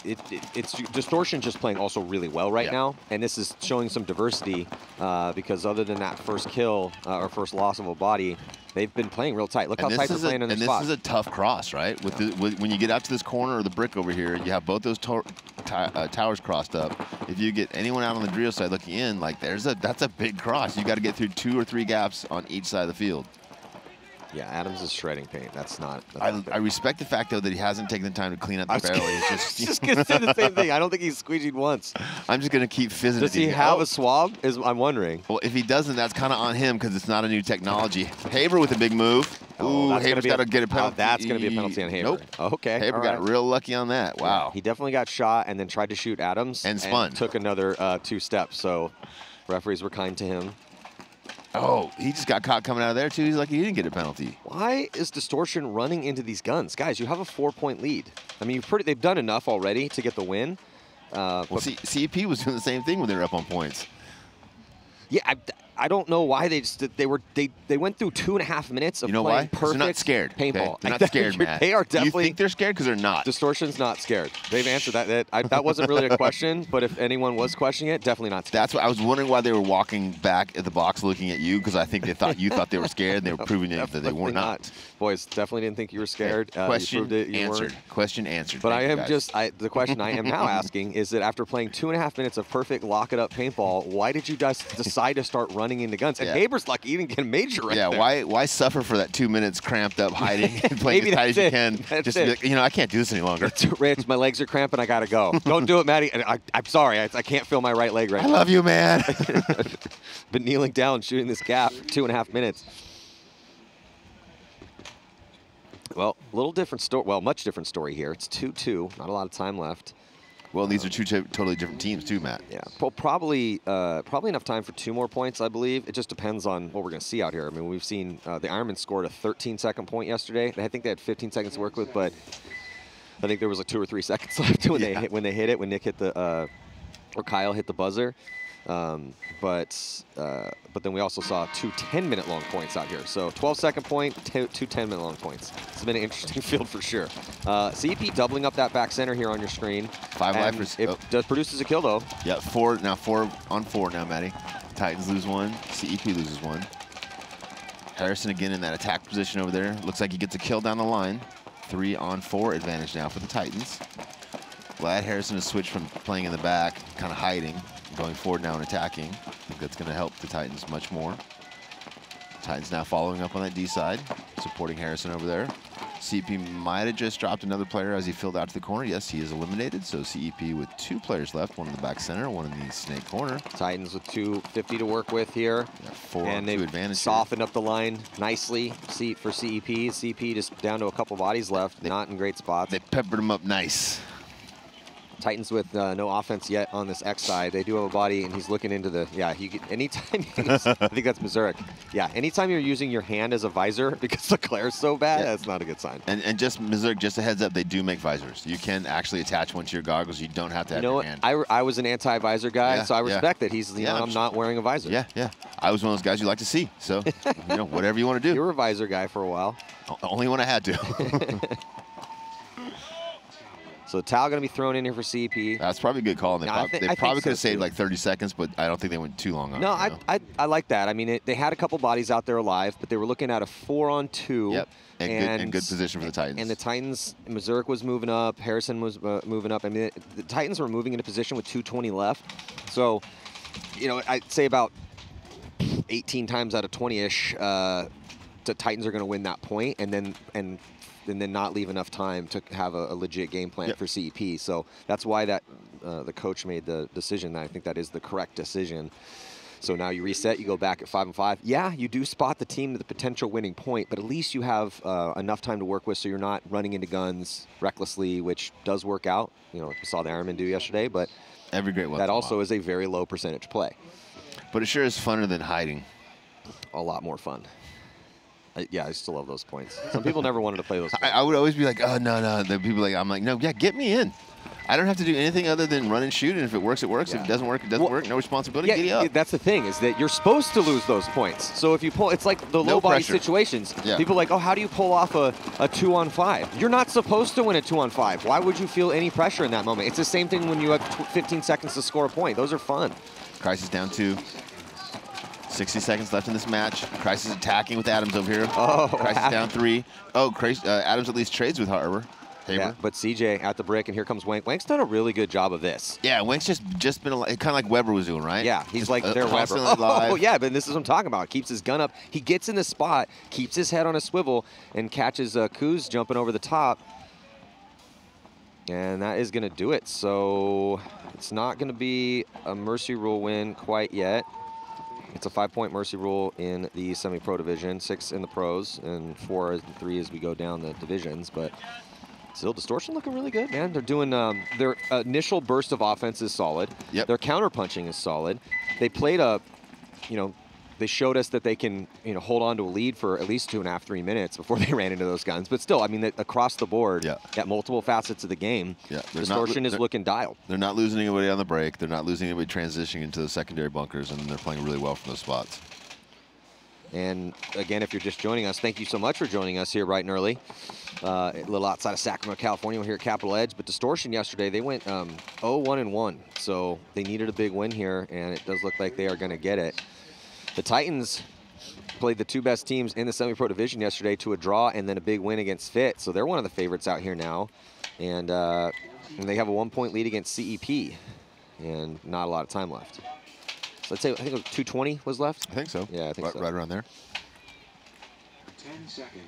It's Distortion just playing also really well right now, and this is showing some diversity because other than that first kill or first loss of a body, they've been playing real tight. Look how tight they're playing in their spot. And this is a tough cross, right? When you get out to this corner or the brick over here, you have both those towers crossed up. If you get anyone out on the drill side looking in, like that's a big cross. You got to get through 2 or 3 gaps on each side of the field. Yeah, Adams is shredding paint. That's not. I respect the fact, though, that he hasn't taken the time to clean up the barrel. He's just going to say the same thing. I don't think he's squeegeed once. I'm just going to keep fizzing. Does he have a swab? I'm wondering. Well, if he doesn't, that's kind of on him because it's not a new technology. Haber with a big move. Ooh, Haber's got to get a penalty. That's going to be a penalty on Haber. Nope. Okay. Haber got real lucky on that. Wow. He definitely got shot and then tried to shoot Adams. And spun. And took another 2 steps. So referees were kind to him. Oh, he just got caught coming out of there, too. He's lucky he didn't get a penalty. Why is Distortion running into these guns? Guys, you have a 4-point lead. I mean, they've done enough already to get the win. Well, CEP was doing the same thing when they were up on points. Yeah, I don't know why they went through 2.5 minutes of playing perfect they're not scared. paintball. Okay? They're not scared, Matt. They are definitely. You think they're scared because they're not. Distortion's not scared. They've answered that. That wasn't really a question, but if anyone was questioning it, definitely not scared. That's what I was wondering why they were walking back at the box looking at you because I think they thought you thought they were scared and they were proving that they were not. Boys, definitely didn't think you were scared. Question you answered. Question answered. But I am the question I am now asking is that after playing 2.5 minutes of perfect lock it up paintball, why did you guys decide to start running into guns? And Haber's lucky he didn't get a major right there. Yeah, why suffer for that 2 minutes cramped up hiding and playing as tight as you can? Just to be like, you know, I can't do this any longer. Rich, my legs are cramping. I gotta go. Don't do it, Matty. I'm sorry. I can't feel my right leg right now. I love you, man. Been kneeling down, shooting this gap, 2.5 minutes. Well, a little different story. Well, much different story here. It's 2-2. Not a lot of time left. Well, these are 2 totally different teams, too, Matt. Yeah, well, probably enough time for 2 more points, I believe. It just depends on what we're going to see out here. I mean, we've seen the Ironman scored a 13-second point yesterday. I think they had 15 seconds to work with, but I think there was like 2 or 3 seconds left when they hit it. When Nick hit or Kyle hit the buzzer. But then we also saw 2 10-minute long points out here. So 12-second point, 2 10-minute long points. It's been an interesting field for sure. CEP doubling up that back center here on your screen. 5 lifers. It does produces a kill though. Yeah, 4 on 4 now, Matty. Titans lose 1. CEP loses 1. Harrison again in that attack position over there. Looks like he gets a kill down the line. 3 on 4 advantage now for the Titans. Glad Harrison has switched from playing in the back, kind of hiding, going forward now and attacking. I think that's going to help the Titans much more. Titans now following up on that D side, supporting Harrison over there. CEP might have just dropped another player as he filled out to the corner. Yes, he is eliminated. So CEP with 2 players left, one in the back center, one in the snake corner. Titans with 250 to work with here. Yeah, 4 and they've advantage softened up the line nicely for CEP. CEP just down to a couple bodies left, not in great spots. They peppered him up nice. Titans with no offense yet on this X side. They do have a body, and he's looking into the, anytime, I think that's Berserk. Yeah, anytime you're using your hand as a visor because the glare's so bad, that's not a good sign. And just, Berserk, just a heads up, they do make visors. You can actually attach one to your goggles. You don't have to have your hand. I was an anti-visor guy, so I respect that he's, I'm not wearing a visor. Yeah. I was one of those guys you like to see. So, whatever you want to do. You were a visor guy for a while. Only when I had to. So Tal going to be thrown in here for CEP. That's probably a good call. And they probably could have saved like 30 seconds, but I don't think they went too long on it. No, I like that. I mean, they had a couple bodies out there alive, but they were looking at a 4-on-2. Yep, and good position for the Titans. And the Titans, Berserk was moving up, Harrison was moving up. I mean, the Titans were moving into position with 2:20 left. So, I'd say about 18 times out of 20-ish, the Titans are going to win that point, and and then not leave enough time to have a legit game plan for CEP. So that's why that the coach made the decision. I think that is the correct decision. So now you reset, you go back at 5-5. Yeah, you do spot the team to the potential winning point, but at least you have enough time to work with so you're not running into guns recklessly, which does work out. You know, we saw the Ironman do yesterday, but every great one. That also is a very low percentage play. But it sure is funner than hiding. A lot more fun. Yeah, I still love those points. Some people never wanted to play those points. I would always be like, oh, no. The people I'm like, no, yeah, get me in. I don't have to do anything other than run and shoot, and if it works, it works. If it doesn't work, it doesn't work. No responsibility. Yeah, giddy up. That's the thing, is that you're supposed to lose those points. So if you pull, it's like the low body situations. Yeah. People are like, oh, how do you pull off a 2-on-5? You're not supposed to win a 2-on-5. Why would you feel any pressure in that moment? It's the same thing when you have 15 seconds to score a point. Those are fun. Crisis down 2. 60 seconds left in this match. Crisis attacking with Adams over here. Oh, Crisis down 3. Oh, Adams at least trades with Haber. Yeah, but CJ at the brick, and here comes Wank. Wank's done a really good job of this. Yeah, Wank's just been kind of like Weber was doing, right? Yeah, he's just like their Weber. Oh, yeah, but this is what I'm talking about. Keeps his gun up. He gets in the spot, keeps his head on a swivel, and catches Kuz jumping over the top. And that is going to do it. So it's not going to be a Mercy Rule win quite yet. It's a 5-point Mercy Rule in the semi-pro division, 6 in the pros, and 4 and 3 as we go down the divisions. But still, Distortion looking really good, man. They're doing their initial burst of offense is solid. Yep. Their counter punching is solid. They played they showed us that they can, hold on to a lead for at least 2.5, 3 minutes before they ran into those guns. But still, I mean, across the board, at multiple facets of the game, Distortion is looking dialed. They're not losing anybody on the break. They're not losing anybody transitioning into the secondary bunkers, and they're playing really well from those spots. And again, if you're just joining us, thank you so much for joining us here bright and early. A little outside of Sacramento, California. We're here at Capital Edge. But Distortion yesterday, they went 0-1-1. So they needed a big win here, and it does look like they are going to get it. The Titans played the 2 best teams in the semi-pro division yesterday to a draw and then a big win against Fit. So they're one of the favorites out here now. And they have a 1-point lead against CEP and not a lot of time left. So let's say, I think it was 2:20 was left? I think so. Yeah, I think so. Right around there. 10 seconds.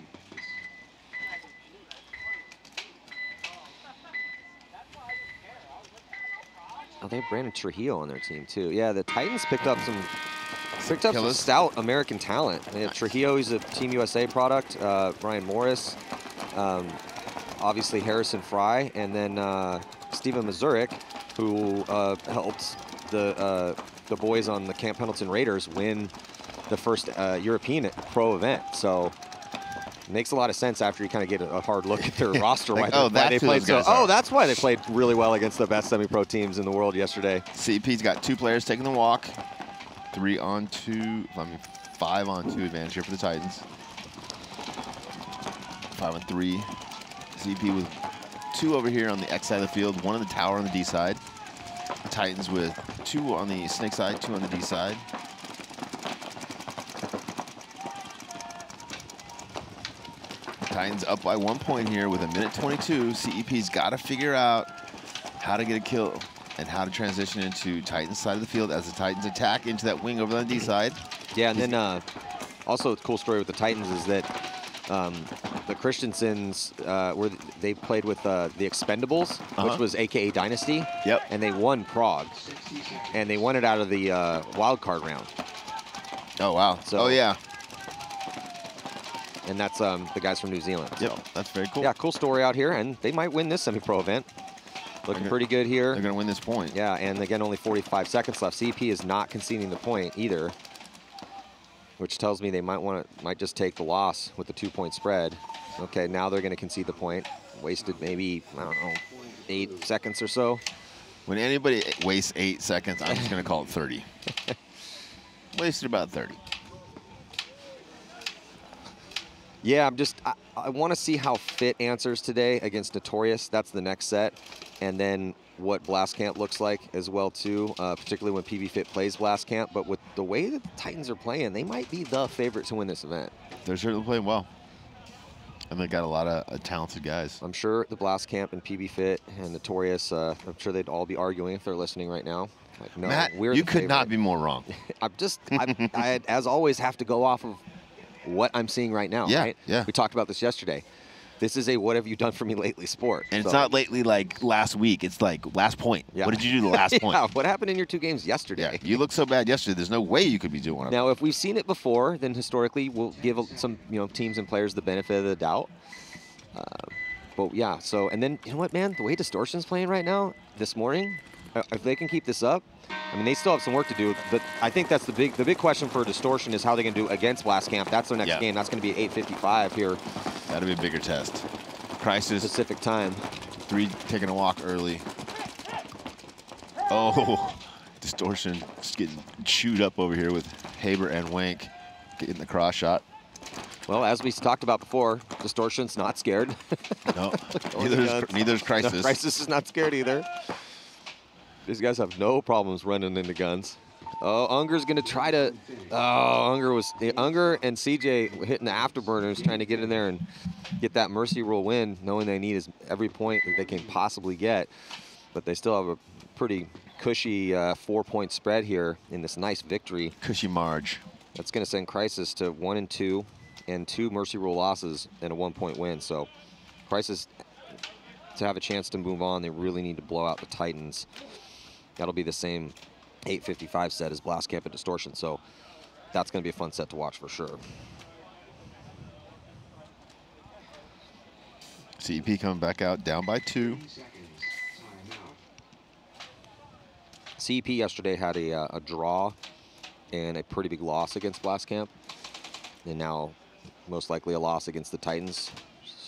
Oh, they have Brandon Trujillo on their team, too. Yeah, the Titans picked up some stout American talent. They have Trujillo, he's a Team USA product. Brian Morris, obviously Harrison Fry, and then Steven Mazurik, who helped the boys on the Camp Pendleton Raiders win the first European pro event. So it makes a lot of sense after you kind of get a hard look at their roster. Like, why they played so. Oh, that's why they played really well against the best semi-pro teams in the world yesterday. CEP's got 2 players taking the walk. 3-on-2, 5-on-2 advantage here for the Titans. 5-on-3. CEP with 2 over here on the X side of the field, 1 on the tower on the D side. The Titans with 2 on the snake side, 2 on the D side. Titans up by 1 point here with 1:22. CEP's got to figure out how to get a kill and how to transition into Titans side of the field as the Titans attack into that wing over on the D side. Yeah, and then also a cool story with the Titans is that the Christensens they played with the Expendables, which was AKA Dynasty. Yep. And they won Prague, and they won it out of the wild card round. Oh wow! So, oh yeah. And that's the guys from New Zealand. Yep, so. That's very cool. Yeah, cool story out here, and they might win this semi-pro event. Looking pretty good here. They're going to win this point. Yeah, and again, only 45 seconds left. CEP is not conceding the point either, which tells me they might just take the loss with the 2-point spread. Okay, now they're going to concede the point. Wasted maybe, I don't know, 8 seconds or so. When anybody wastes 8 seconds, I'm just going to call it 30. Wasted about 30. Yeah, I want to see how Fit answers today against Notorious. That's the next set. And then what Blast Camp looks like as well, too, particularly when PB Fit plays Blast Camp. But with the way that the Titans are playing, they might be the favorite to win this event. They're certainly playing well. And they got a lot of talented guys. I'm sure the Blast Camp and PB Fit and Notorious, I'm sure they'd all be arguing if they're listening right now. Like, no, Matt, we're you could not be more wrong. I, as always, have to go off of what I'm seeing right now, right? Yeah. We talked about this yesterday. This is a what have you done for me lately sport. And it's not lately like last week. It's like last point. Yeah. What did you do the last point? Yeah, what happened in your 2 games yesterday? Yeah, you looked so bad yesterday. There's no way you could be doing one of them. Now, if we've seen it before, then historically we'll give some teams and players the benefit of the doubt. But yeah, so and then you know what, man, the way Distortion's playing right now, this morning, if they can keep this up, I mean they still have some work to do. But I think that's the big question for Distortion is how they can do against Blast Camp. That's their next game. That's going to be at 8:55 here. That'll be a bigger test. Crisis. Pacific time. 3 taking a walk early. Oh, Distortion just getting chewed up over here with Haber and Wank getting the cross shot. Well, as we talked about before, Distortion's not scared. No, neither is Crisis. No, Crisis is not scared either. These guys have no problems running into guns. Oh, Unger's going to try to. Oh, Unger and CJ hitting the afterburners, trying to get in there and get that mercy rule win, knowing they need every point that they can possibly get. But they still have a pretty cushy 4-point spread here in this nice victory. Cushy marge. That's going to send Crisis to 1-2 and 2 mercy rule losses and a 1-point win. So Crisis, to have a chance to move on, they really need to blow out the Titans. That'll be the same 8:55 set as Blast Camp and Distortion. So that's going to be a fun set to watch for sure. CEP coming back out down by 2. CEP yesterday had a draw and a pretty big loss against Blast Camp. And now most likely a loss against the Titans.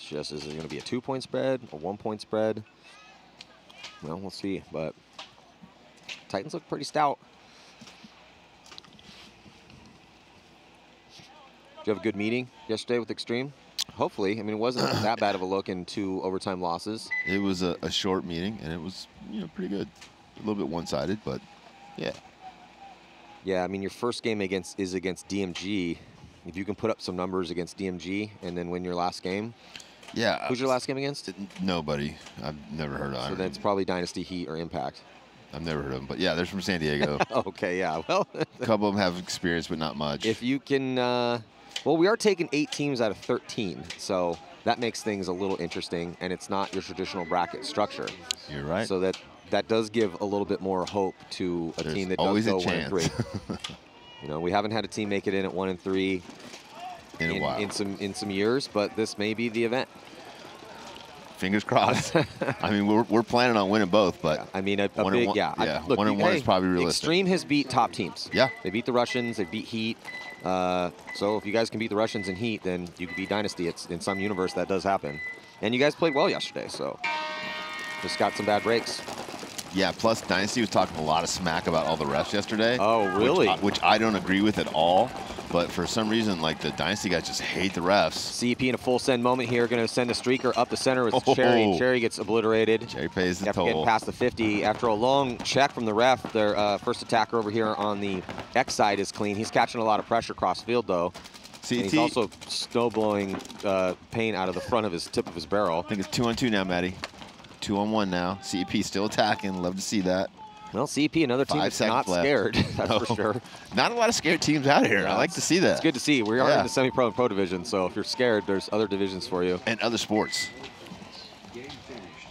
Just is it going to be a 2-point spread, a 1-point spread? Well, we'll see. But Titans look pretty stout. Did you have a good meeting yesterday with Extreme? Hopefully. I mean, it wasn't that bad of a look in 2 overtime losses. It was a short meeting, and it was pretty good. A little bit one-sided, but yeah. Yeah, I mean, your first game is against DMG. If you can put up some numbers against DMG and then win your last game. Yeah. Who's your last game against? Nobody. I've never heard of them. So then it's probably Dynasty, Heat, or Impact. I've never heard of them, but yeah, they're from San Diego. Okay, yeah, well. A couple of them have experience, but not much. If you can, well, we are taking 8 teams out of 13, so that makes things a little interesting, and it's not your traditional bracket structure. You're right. So that does give a little bit more hope to a team that does go 1-3. You know, we haven't had a team make it in at 1-3 in a while. in some years, but this may be the event. Fingers crossed. I mean, we're planning on winning both, but yeah, I mean, a big, look, 1-1 is probably realistic. Extreme has beat top teams. Yeah, they beat the Russians. They beat Heat. So if you guys can beat the Russians and Heat, then you can beat Dynasty. It's in some universe that does happen. And you guys played well yesterday, so just got some bad breaks. Yeah, plus Dynasty was talking a lot of smack about all the refs yesterday. Oh, really? Which I don't agree with at all. But for some reason, like, the Dynasty guys just hate the refs. CEP in a full send moment here, going to send the streaker up the center with Cherry. Cherry gets obliterated. Cherry pays the after toll. Getting past the 50. After a long check from the ref, their first attacker over here on the X side is clean. He's catching a lot of pressure cross field, though. And he's also snow-blowing paint out of the front of his tip of his barrel. I think it's 2-on-2 now, Matty. 2-on-1 now. CEP still attacking. Love to see that. Well, CEP, another team that's not scared, that's for sure. Not a lot of scared teams out here. Yeah, I like to see that. It's good to see. We are in the semi-pro and pro division, so if you're scared, there's other divisions for you. And other sports.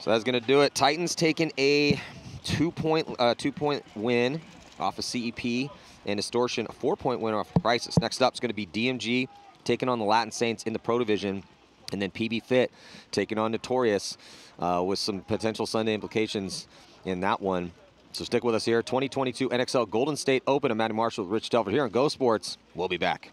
So that's going to do it. Titans taking a 2-point win off of CEP, and Distortion a 4-point win off of Crisis. Next up is going to be DMG taking on the Latin Saints in the pro division, and then PB Fit taking on Notorious with some potential Sunday implications in that one. So stick with us here. 2022 NXL Golden State Open. I'm Matty Marshall with Rich Delver here on Go Sports. We'll be back.